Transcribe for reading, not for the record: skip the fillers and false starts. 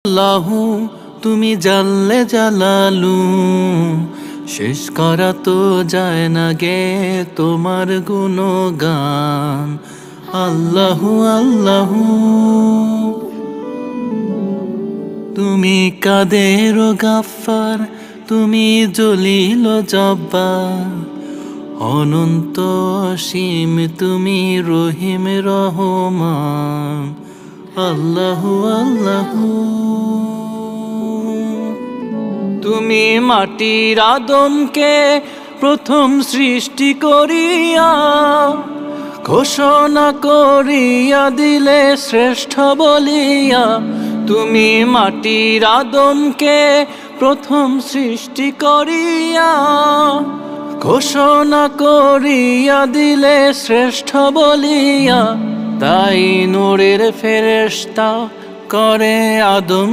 আল্লাহু তুমি জাল্লে জালালু, শেষ করা তো যায় না গে তোমার গুণগান। আল্লাহু আল্লাহু তুমি কাদের গাফফার, তুমি জলিল জব্বার, অনন্ত অসীম তুমি রহিম রহমান। আল্লাহু আল্লাহু তুমি মাটির আদমকে প্রথম সৃষ্টি করিয়া ঘোষণা করিয়া দিলে শ্রেষ্ঠ বলিয়া। তুমি মাটির আদমকে প্রথম সৃষ্টি করিয়া ঘোষণা করিয়া দিলে শ্রেষ্ঠ বলিয়া। তাই নূরের ফেরেশতা করে আদম